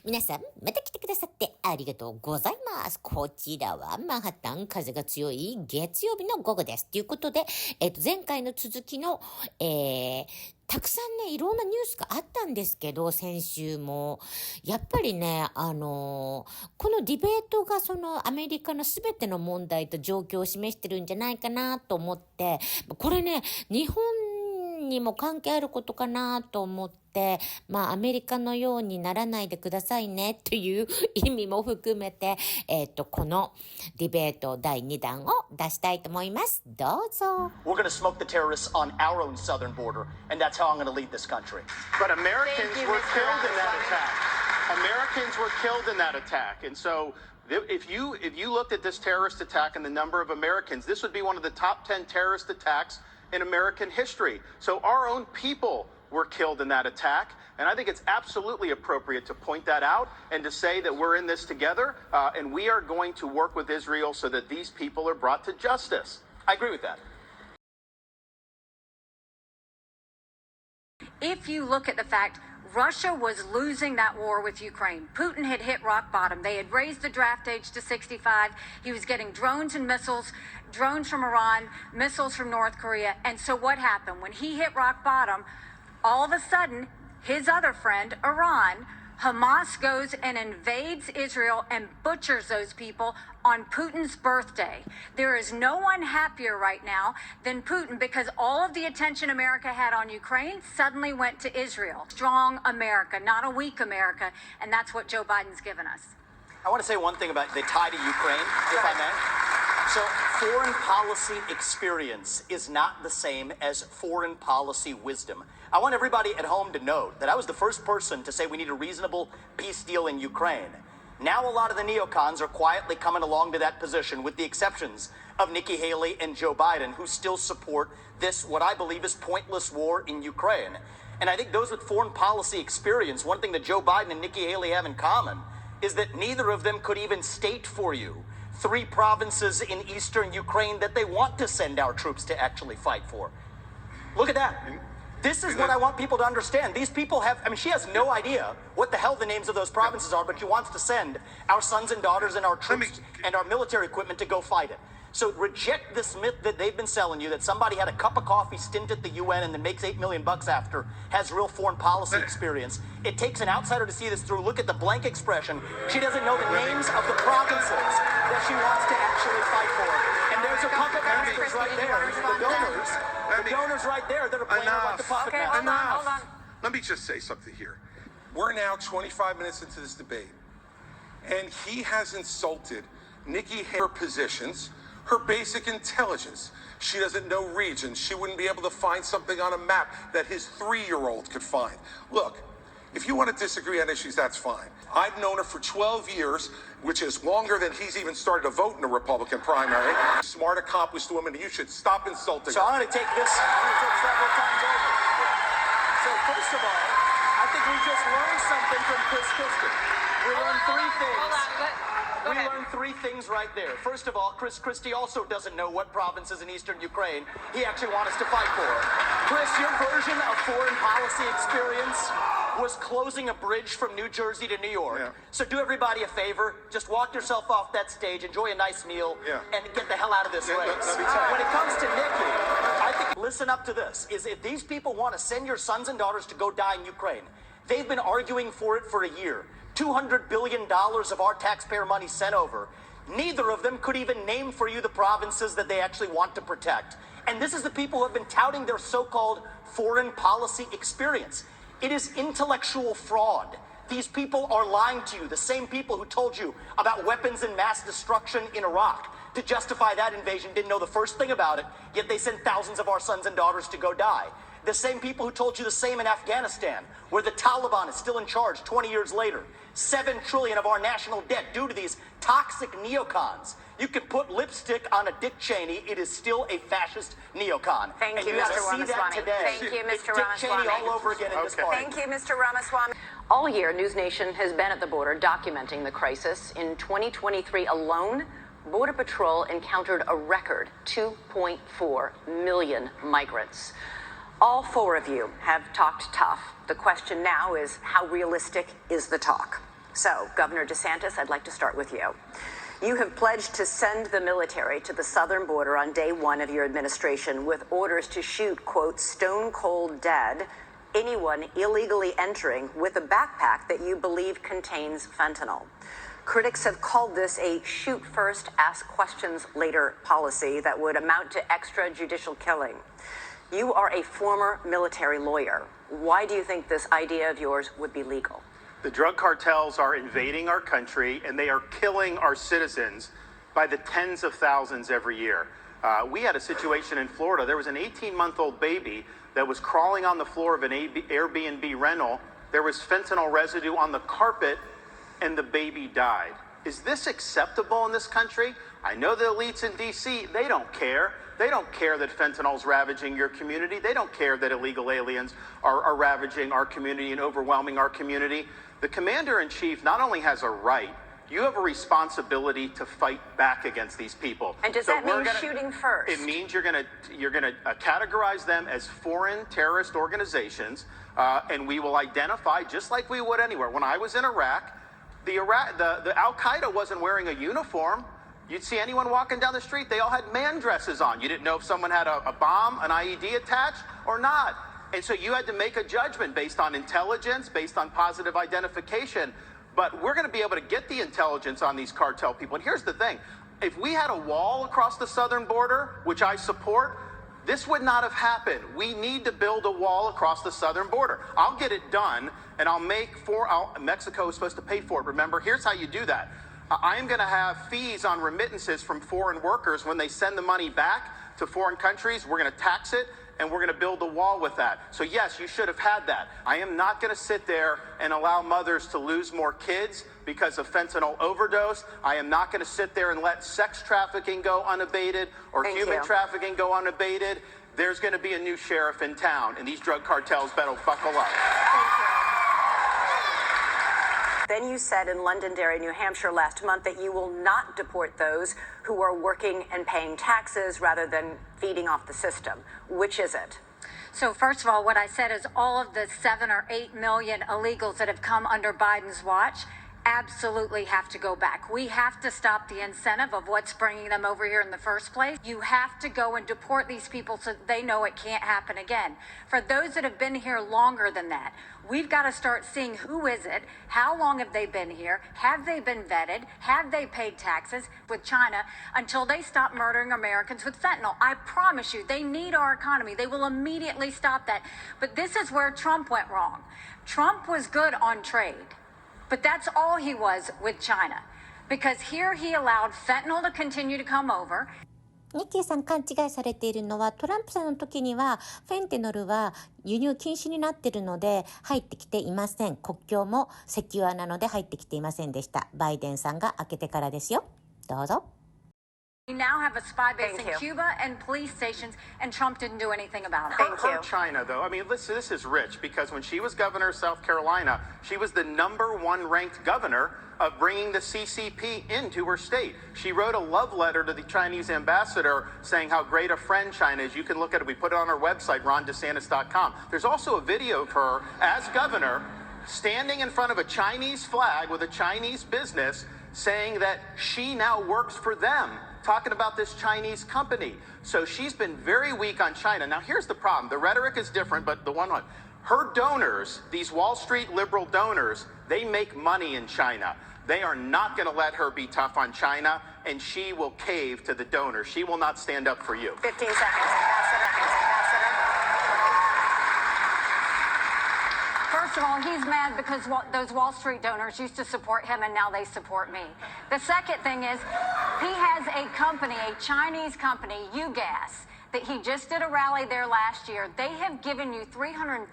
皆さん、また来てくださってありがとうございます。こちらはマンハッタン、風が強い月曜日の午後です。ということで、前回の続きの、たくさんね、いろんなニュースがあったんですけど、先週も。やっぱりね、このディベートがそのアメリカのすべての問題と状況を示してるんじゃないかなと思って、これね、日本にも関係あることかなと思って、アメリカのようにならないでくださいねという意味も含めて、このディベート第2弾を出したいと思います。どうぞ。We're going to smoke the terrorists on our own southern border, and that's how I'm going to lead this country. But Americans were killed in that attack. Americans were killed in that attack. And so if you looked at this terrorist attack and the number of Americans, this would be one of the top 10 terrorist attacks in American history. So our own people were killed in that attack. And I think it's absolutely appropriate to point that out and to say that we're in this together, and we are going to work with Israel so that these people are brought to justice. I agree with that. If you look at the fact Russia was losing that war with Ukraine. Putin had hit rock bottom. They had raised the draft age to 65. He was getting drones and missiles, drones from Iran, missiles from North Korea. And so what happened? When he hit rock bottom, all of a sudden, his other friend, Iran, Hamas goes and invades Israel and butchers those people on Putin's birthday. There is no one happier right now than Putin because all of the attention America had on Ukraine suddenly went to Israel. Strong America, not a weak America, and that's what Joe Biden's given us. I want to say one thing about the tie to Ukraine, if I may. So foreign policy experience is not the same as foreign policy wisdom. I want everybody at home to know that I was the first person to say we need a reasonable peace deal in Ukraine. Now a lot of the neocons are quietly coming along to that position, with the exceptions of Nikki Haley and Joe Biden, who still support this, what I believe is pointless war in Ukraine. And I think those with foreign policy experience, one thing that Joe Biden and Nikki Haley have in common is that neither of them could even state for you 3 provinces in eastern Ukraine that they want to send our troops to actually fight for. Look at that. This is what I want people to understand. These people have, she has no idea what the hell the names of those provinces are, but she wants to send our sons and daughters and our troops and our military equipment to go fight it. So reject this myth that they've been selling you, that somebody had a cup of coffee stint at the UN and then makes $8 million after, has real foreign policy experience. It takes an outsider to see this through. Look at the blank expression. She doesn't know the names of the provinces that she wants to actually fight for. And there's her puppet masters right there, the donors right there that are playing her like the puppet masters. Hold on. Let me just say something here. We're now 25 minutes into this debate, and he has insulted Nikki Haley's positions, her basic intelligence. She doesn't know regions. She wouldn't be able to find something on a map that his 3-year-old could find. Look, if you want to disagree on issues, that's fine. I've known her for 12 years, which is longer than he's even started to vote in a Republican primary. Smart, accomplished woman, you should stop insulting her. So I'm going to take this several times over. So first of all, I think we just learned something from Chris Christie. We learned 3 things. We learned 3 things right there. First of all, Chris Christie also doesn't know what provinces in eastern Ukraine he actually wants us to fight for. Chris, your version of foreign policy experience was closing a bridge from New Jersey to New York. Yeah. So do everybody a favor, just walk yourself off that stage, enjoy a nice meal, and get the hell out of this race. Let me tell you. When it comes to Nikki, I think, listen up to this, is if these people want to send your sons and daughters to go die in Ukraine, they've been arguing for it for a year. $200 billion of our taxpayer money sent over. Neither of them could even name for you the provinces that they actually want to protect. And this is the people who have been touting their so-called foreign policy experience. It is intellectual fraud. These people are lying to you, the same people who told you about weapons and mass destruction in Iraq to justify that invasion, didn't know the first thing about it, yet they sent thousands of our sons and daughters to go die. The same people who told you the same in Afghanistan, where the Taliban is still in charge 20 years later. $7 trillion of our national debt due to these toxic neocons. You can put lipstick on a Dick Cheney, it is still a fascist neocon. Thank you, and you Mr. see that Ramaswamy. today. Thank you, Mr. Dick Cheney Ramaswamy. all over again in this party. Thank you, Mr. Ramaswamy. All year, News Nation has been at the border documenting the crisis. In 2023 alone, Border Patrol encountered a record 2.4 million migrants. All 4 of you have talked tough. The question now is, how realistic is the talk? So, Governor DeSantis, I'd like to start with you. You have pledged to send the military to the southern border on day one of your administration with orders to shoot, quote, stone cold dead anyone illegally entering with a backpack that you believe contains fentanyl. Critics have called this a shoot first, ask questions later policy that would amount to extrajudicial killing. You are a former military lawyer. Why do you think this idea of yours would be legal? The drug cartels are invading our country, and they are killing our citizens by the tens of thousands every year. We had a situation in Florida. There was an 18-month-old baby that was crawling on the floor of an Airbnb rental. There was fentanyl residue on the carpet, and the baby died. Is this acceptable in this country? I know the elites in D.C., they don't care. They don't care that fentanyl's ravaging your community. They don't care that illegal aliens are ravaging our community and overwhelming our community. The commander-in-chief not only has a right, you have a responsibility to fight back against these people. And does that mean shooting first? It means you're gonna categorize them as foreign terrorist organizations, and we will identify just like we would anywhere. When I was in Iraq, the Al-Qaeda wasn't wearing a uniform. You'd see anyone walking down the street, they all had man dresses on. You didn't know if someone had a bomb, an IED attached or not. And so you had to make a judgment based on intelligence, based on positive identification. But we're going to be able to get the intelligence on these cartel people. And here's the thing. If we had a wall across the southern border, which I support, this would not have happened. We need to build a wall across the southern border. I'll get it done, and Mexico is supposed to pay for it. Remember, here's how you do that. I am going to have fees on remittances from foreign workers when they send the money back to foreign countries. We're going to tax it, and we're going to build a wall with that. So yes, you should have had that. I am not going to sit there and allow mothers to lose more kids because of fentanyl overdose. I am not going to sit there and let sex trafficking go unabated or human trafficking go unabated. There's going to be a new sheriff in town, and these drug cartels better buckle up. Then you said in Londonderry, New Hampshire last month that you will not deport those who are working and paying taxes rather than feeding off the system. Which is it? So first of all, what I said is all of the 7 or 8 million illegals that have come under Biden's watch absolutely have to go back. We have to stop the incentive of what's bringing them over here in the first place. You have to go and deport these people so they know it can't happen again. For those that have been here longer than that, we've got to start seeing who is it, how long have they been here, have they been vetted, have they paid taxes with China until they stop murdering Americans with fentanyl. I promise you, they need our economy. They will immediately stop that. But this is where Trump went wrong. Trump was good on trade. But that's all he was with China. Because here he allowed fentanyl to continue to come over. ニッキーさん勘違いされているのは、トランプさんの時にはフェンテノルは輸入禁止になっているので入ってきていません。国境もセキュアなので入ってきていませんでした。バイデンさんが開けてからですよ。どうぞ。We now have a spy base in Cuba and police stations, and Trump didn't do anything about it. Her China, though, I mean, listen, this is rich, because when she was governor of South Carolina, she was the #1 ranked governor of bringing the CCP into her state. She wrote a love letter to the Chinese ambassador saying how great a friend China is. You can look at it. We put it on our website, rondesantis.com. There's also a video of her as governor standing in front of a Chinese flag with a Chinese business saying that she now works for them, talking about this Chinese company. So she's been very weak on China. Now, here's the problem. The rhetoric is different, but her donors, these Wall Street liberal donors, they make money in China. They are not going to let her be tough on China, and she will cave to the donors. She will not stand up for you. 15 seconds, Ambassador. First of all, he's mad because those Wall Street donors used to support him and now they support me. The second thing is he has a company, a Chinese company, UGAS, that he just did a rally there last year. They have given you $340,000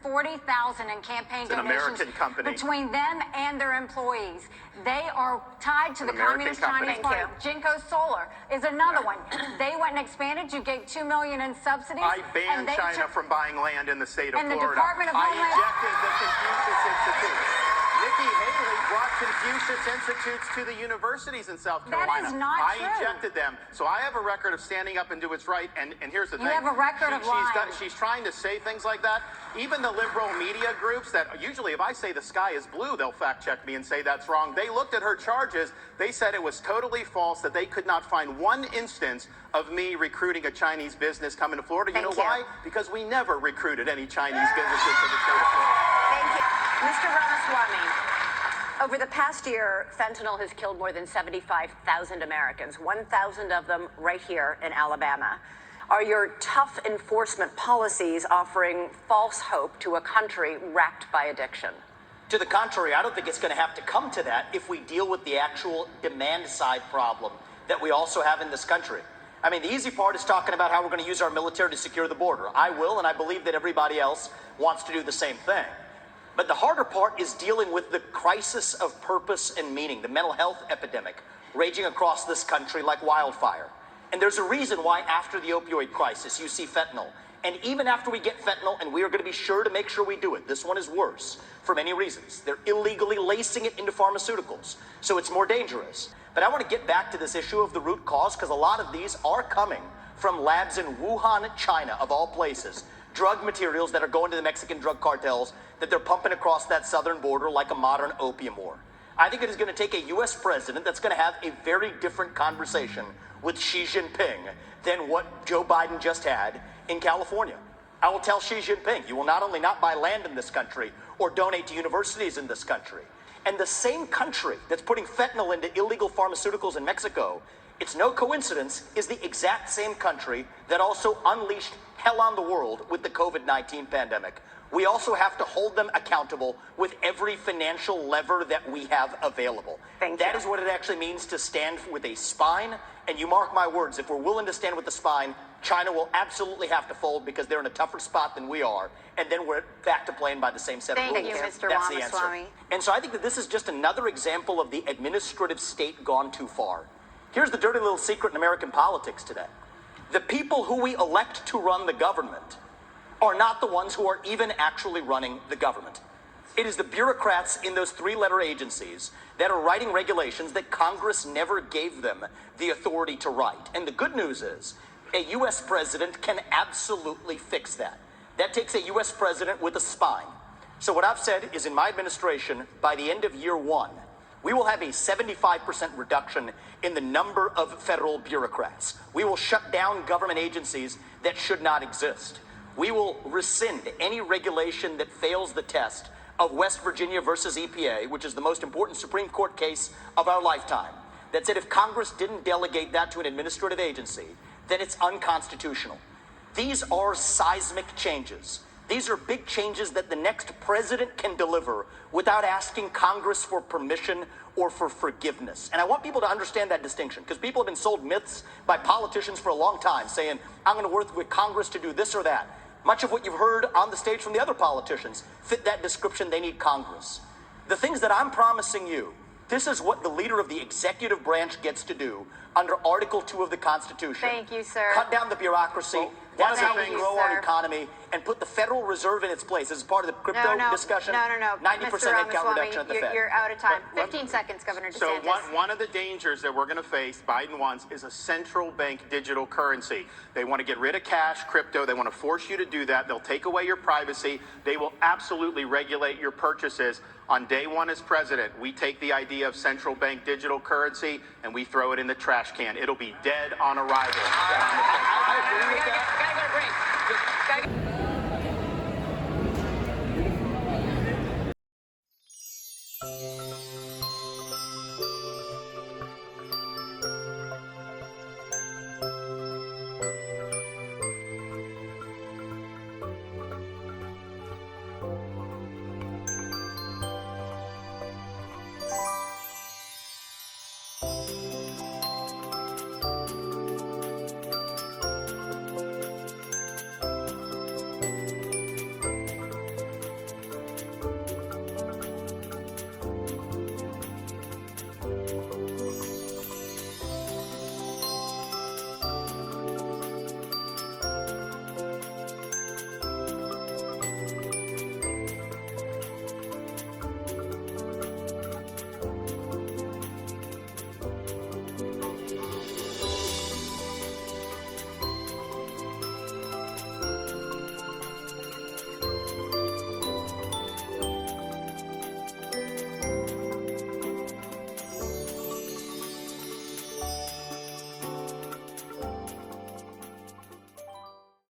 in campaign donations between them and their employees. They are tied to the Communist Chinese Party. Jinko Solar is another one. They went and expanded. You gave $2 million in subsidies. I banned China from buying land in the state of Florida. The Department of Homeland I ejected the Confucius Institute. Nikki Haley brought Confucius Institutes to the universities in South Carolina. That is not I true. ejected them. So I have a record of standing up and do what's right. And here's the thing. You have a record of lying. She's trying to say things like that. Even the liberal media groups that usually if I say the sky is blue, they'll fact check me and say that's wrong. They looked at her charges. They said it was totally false, that they could not find one instance of me recruiting a Chinese business coming to Florida. You know why? Because we never recruited any Chinese businesses to the state of Florida. Thank you. Mr. Ramaswamy, over the past year, fentanyl has killed more than 75,000 Americans, 1,000 of them right here in Alabama. Are your tough enforcement policies offering false hope to a country racked by addiction? To the contrary, I don't think it's going to have to come to that if we deal with the actual demand side problem that we also have in this country. I mean, the easy part is talking about how we're going to use our military to secure the border. I will, and I believe that everybody else wants to do the same thing. But the harder part is dealing with the crisis of purpose and meaning, the mental health epidemic raging across this country like wildfire. And there's a reason why after the opioid crisis, you see fentanyl. And even after we get fentanyl, and we are going to be sure to make sure we do it, this one is worse for many reasons. They're illegally lacing it into pharmaceuticals, so it's more dangerous. But I want to get back to this issue of the root cause, because a lot of these are coming from labs in Wuhan, China, of all places. Drug materials that are going to the Mexican drug cartels that they're pumping across that southern border like a modern opium war. I think it is going to take a U.S. president that's going to have a very different conversation with Xi Jinping than what Joe Biden just had in California. I will tell Xi Jinping, you will not only not buy land in this country or donate to universities in this country, and the same country that's putting fentanyl into illegal pharmaceuticals in Mexico, it's no coincidence, is the exact same country that also unleashed hell on the world with the COVID-19 pandemic. We also have to hold them accountable with every financial lever that we have available. That is what it actually means to stand with a spine. And you mark my words, if we're willing to stand with the spine, China will absolutely have to fold because they're in a tougher spot than we are. And then we're back to playing by the same set of rules. Thank you, Mr. That's the Ramaswamy. answer. And so I think that this is just another example of the administrative state gone too far. Here's the dirty little secret in American politics today. The people who we elect to run the government are not the ones who are even actually running the government. It is the bureaucrats in those three-letter agencies that are writing regulations that Congress never gave them the authority to write. And the good news is, a U.S. president can absolutely fix that. That takes a U.S. president with a spine. So what I've said is in my administration, by the end of year one, we will have a 75% reduction in the number of federal bureaucrats. We will shut down government agencies that should not exist. We will rescind any regulation that fails the test of West Virginia versus EPA, which is the most important Supreme Court case of our lifetime, that said if Congress didn't delegate that to an administrative agency, then it's unconstitutional. These are seismic changes. These are big changes that the next president can deliver without asking Congress for permission or for forgiveness. And I want people to understand that distinction, because people have been sold myths by politicians for a long time saying, I'm going to work with Congress to do this or that. Much of what you've heard on the stage from the other politicians fit that description. They need Congress. The things that I'm promising you, this is what the leader of the executive branch gets to do under Article 2 of the Constitution. Thank you, sir. Cut down the bureaucracy. Well, that's how thank we you, grow sir. our economy and put the Federal Reserve in its place. This is part of the crypto discussion. No. 90% Mr. headcount Ramaswamy, reduction at the Fed. you're out of time. But- 15 seconds, Governor DeSantis. So one of the dangers that we're going to face, Biden wants, is a central bank digital currency. They want to get rid of cash, crypto. They want to force you to do that. They'll take away your privacy. They will absolutely regulate your purchases. On day one as president, we take the idea of central bank digital currency and we throw it in the trash can. It'll be dead on arrival. I agree with that. Gotta go to break.